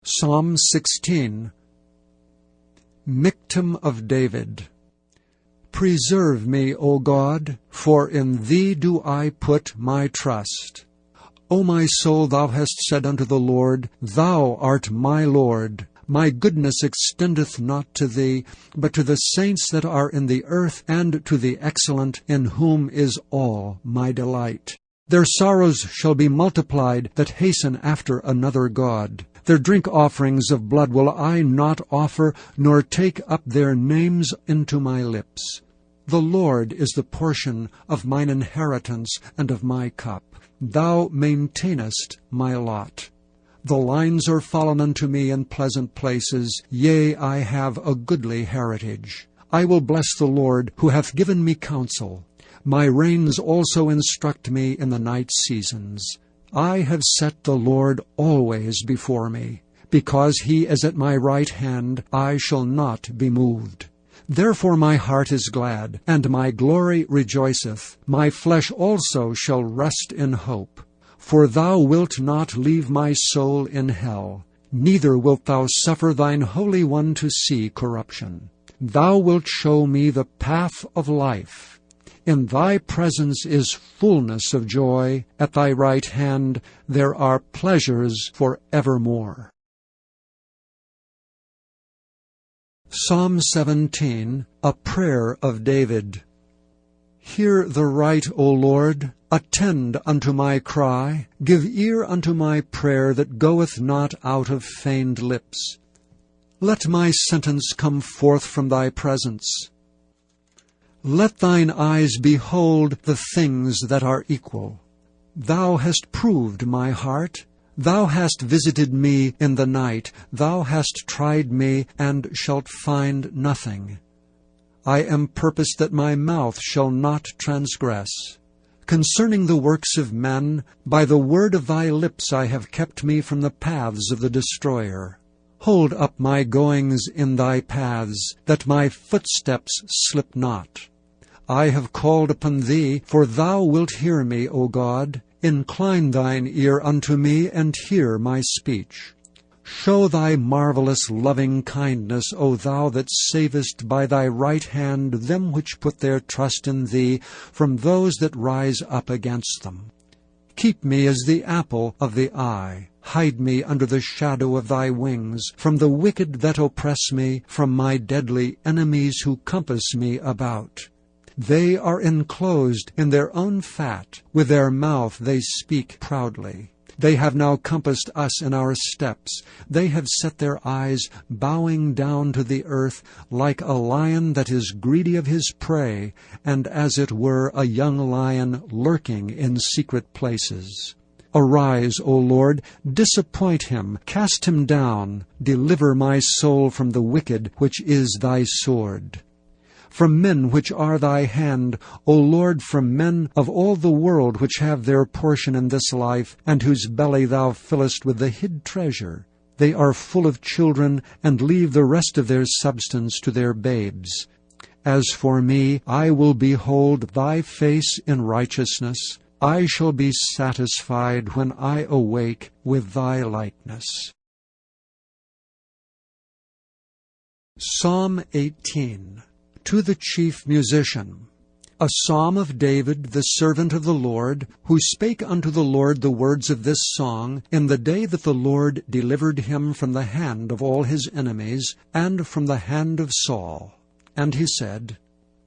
Psalm 16. Michtam of David. Preserve me, O God, for in Thee do I put my trust. O my soul, Thou hast said unto the Lord, Thou art my Lord. My goodness extendeth not to Thee, but to the saints that are in the earth, and to the excellent, in whom is all my delight. Their sorrows shall be multiplied that hasten after another God. Their drink offerings of blood will I not offer, nor take up their names into my lips. The Lord is the portion of mine inheritance and of my cup. Thou maintainest my lot. The lines are fallen unto me in pleasant places. Yea, I have a goodly heritage. I will bless the Lord, who hath given me counsel. My reins also instruct me in the night seasons. I have set the Lord always before me. Because He is at my right hand, I shall not be moved. Therefore my heart is glad, and my glory rejoiceth. My flesh also shall rest in hope. For Thou wilt not leave my soul in hell, neither wilt Thou suffer Thine Holy One to see corruption. Thou wilt show me the path of life. In Thy presence is fullness of joy. At Thy right hand there are pleasures for evermore. Psalm 17, a prayer of David. Hear the right, O Lord. Attend unto my cry. Give ear unto my prayer that goeth not out of feigned lips. Let my sentence come forth from Thy presence. Let Thine eyes behold the things that are equal. Thou hast proved my heart. Thou hast visited me in the night. Thou hast tried me, and shalt find nothing. I am purposed that my mouth shall not transgress. Concerning the works of men, by the word of Thy lips I have kept me from the paths of the destroyer. Hold up my goings in Thy paths, that my footsteps slip not. I have called upon Thee, for Thou wilt hear me, O God. Incline Thine ear unto me, and hear my speech. Show Thy marvelous loving kindness, O Thou that savest by Thy right hand them which put their trust in Thee from those that rise up against them. Keep me as the apple of the eye. Hide me under the shadow of Thy wings, from the wicked that oppress me, from my deadly enemies who compass me about. They are enclosed in their own fat. With their mouth they speak proudly. They have now compassed us in our steps. They have set their eyes bowing down to the earth, like a lion that is greedy of his prey, and as it were a young lion lurking in secret places. Arise, O Lord, disappoint him, cast him down. Deliver my soul from the wicked, which is Thy sword. From men which are Thy hand, O Lord, from men of all the world which have their portion in this life, and whose belly Thou fillest with the hid treasure. They are full of children, and leave the rest of their substance to their babes. As for me, I will behold Thy face in righteousness. I shall be satisfied when I awake with Thy likeness. Psalm 18. To the chief musician. A psalm of David, the servant of the Lord, who spake unto the Lord the words of this song in the day that the Lord delivered him from the hand of all his enemies, and from the hand of Saul. And he said,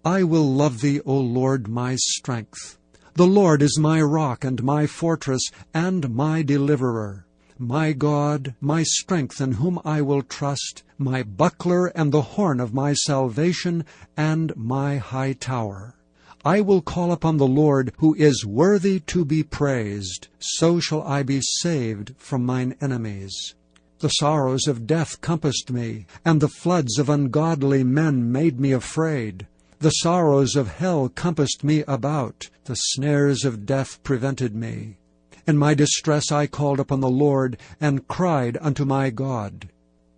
I will love Thee, O Lord, my strength. The Lord is my rock and my fortress and my deliverer. My God, my strength in whom I will trust, my buckler and the horn of my salvation, and my high tower. I will call upon the Lord, who is worthy to be praised. So shall I be saved from mine enemies. The sorrows of death compassed me, and the floods of ungodly men made me afraid. The sorrows of hell compassed me about. The snares of death prevented me. In my distress I called upon the Lord, and cried unto my God.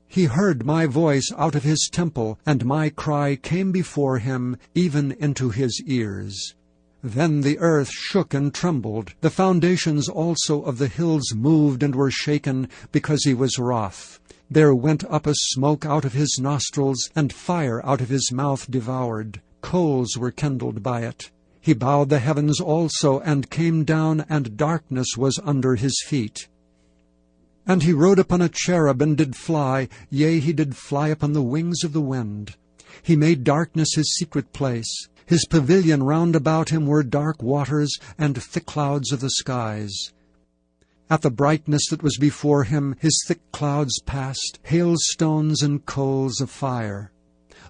He heard my voice out of His temple, and my cry came before Him, even into His ears. Then the earth shook and trembled. The foundations also of the hills moved and were shaken, because he was wroth. There went up a smoke out of his nostrils, and fire out of his mouth devoured. Coals were kindled by it. He bowed the heavens also, and came down, and darkness was under his feet. And he rode upon a cherub, and did fly, yea, he did fly upon the wings of the wind. He made darkness his secret place. His pavilion round about him were dark waters, and thick clouds of the skies. At the brightness that was before him, his thick clouds passed, hailstones and coals of fire.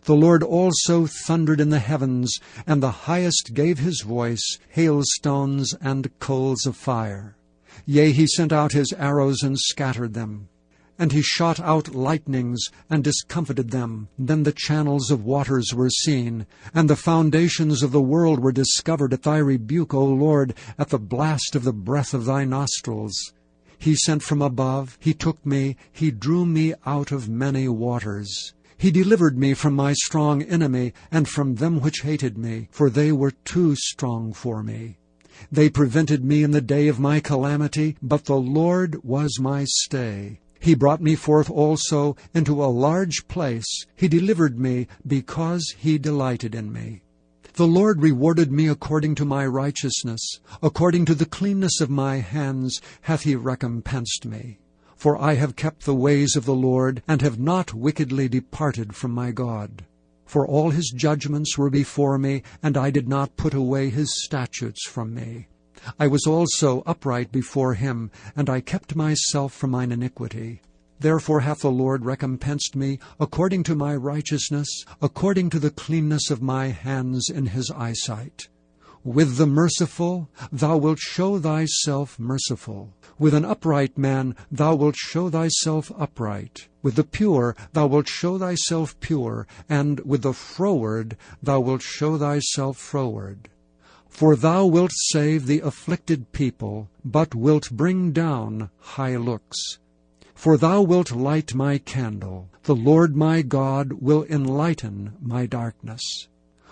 The Lord also thundered in the heavens, and the highest gave his voice, hailstones and coals of fire. Yea, he sent out his arrows and scattered them. And he shot out lightnings, and discomfited them. Then the channels of waters were seen, and the foundations of the world were discovered at thy rebuke, O Lord, at the blast of the breath of thy nostrils. He sent from above, he took me, he drew me out of many waters. He delivered me from my strong enemy, and from them which hated me, for they were too strong for me. They prevented me in the day of my calamity, but the Lord was my stay. He brought me forth also into a large place. He delivered me because he delighted in me. The Lord rewarded me according to my righteousness. According to the cleanness of my hands hath he recompensed me. For I have kept the ways of the Lord, and have not wickedly departed from my God. For all his judgments were before me, and I did not put away his statutes from me. I was also upright before him, and I kept myself from mine iniquity. Therefore hath the Lord recompensed me according to my righteousness, according to the cleanness of my hands in his eyesight. With the merciful thou wilt show thyself merciful. With an upright man thou wilt show thyself upright. With the pure thou wilt show thyself pure, and with the froward thou wilt show thyself froward. For thou wilt save the afflicted people, but wilt bring down high looks. For thou wilt light my candle. The Lord my God will enlighten my darkness.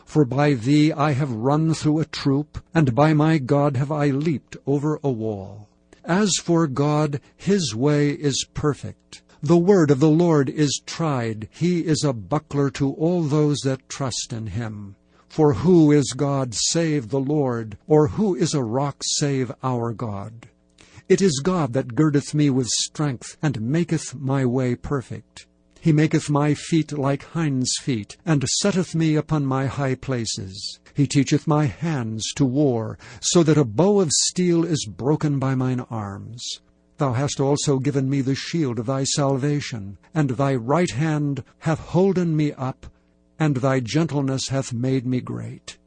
For by thee I have run through a troop, and by my God have I leaped over a wall. As for God, his way is perfect. The word of the Lord is tried. He is a buckler to all those that trust in him. For who is God save the Lord? Or who is a rock save our God? It is God that girdeth me with strength, and maketh my way perfect. He maketh my feet like hinds' feet, and setteth me upon my high places. He teacheth my hands to war, so that a bow of steel is broken by mine arms. Thou hast also given me the shield of thy salvation, and thy right hand hath holden me up, and thy gentleness hath made me great.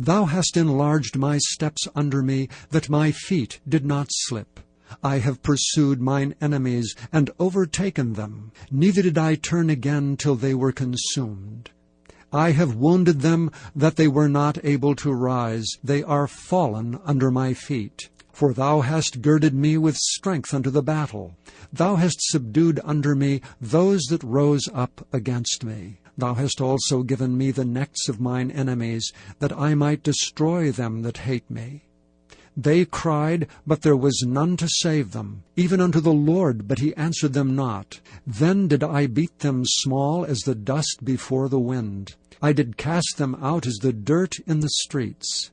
Thou hast enlarged my steps under me, that my feet did not slip. I have pursued mine enemies, and overtaken them. Neither did I turn again till they were consumed. I have wounded them, that they were not able to rise. They are fallen under my feet. For thou hast girded me with strength unto the battle. Thou hast subdued under me those that rose up against me. Thou hast also given me the necks of mine enemies, that I might destroy them that hate me. They cried, but there was none to save them, even unto the Lord, but he answered them not. Then did I beat them small as the dust before the wind. I did cast them out as the dirt in the streets.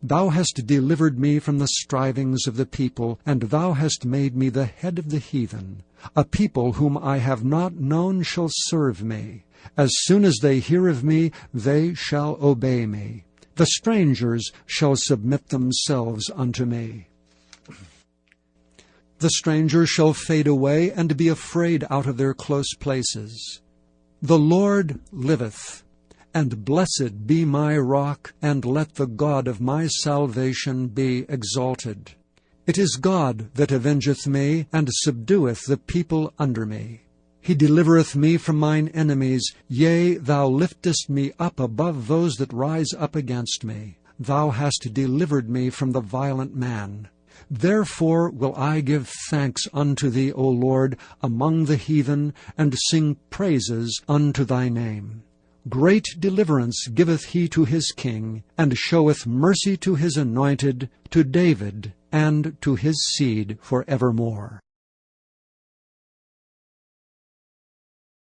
Thou hast delivered me from the strivings of the people, and thou hast made me the head of the heathen. A people whom I have not known shall serve me. As soon as they hear of me, they shall obey me. The strangers shall submit themselves unto me. The stranger shall fade away, and be afraid out of their close places. The Lord liveth, and blessed be my rock, and let the God of my salvation be exalted. It is God that avengeth me, and subdueth the people under me. He delivereth me from mine enemies. Yea, thou liftest me up above those that rise up against me. Thou hast delivered me from the violent man. Therefore will I give thanks unto thee, O Lord, among the heathen, and sing praises unto thy name. Great deliverance giveth he to his king, and showeth mercy to his anointed, to David, and to his seed for evermore.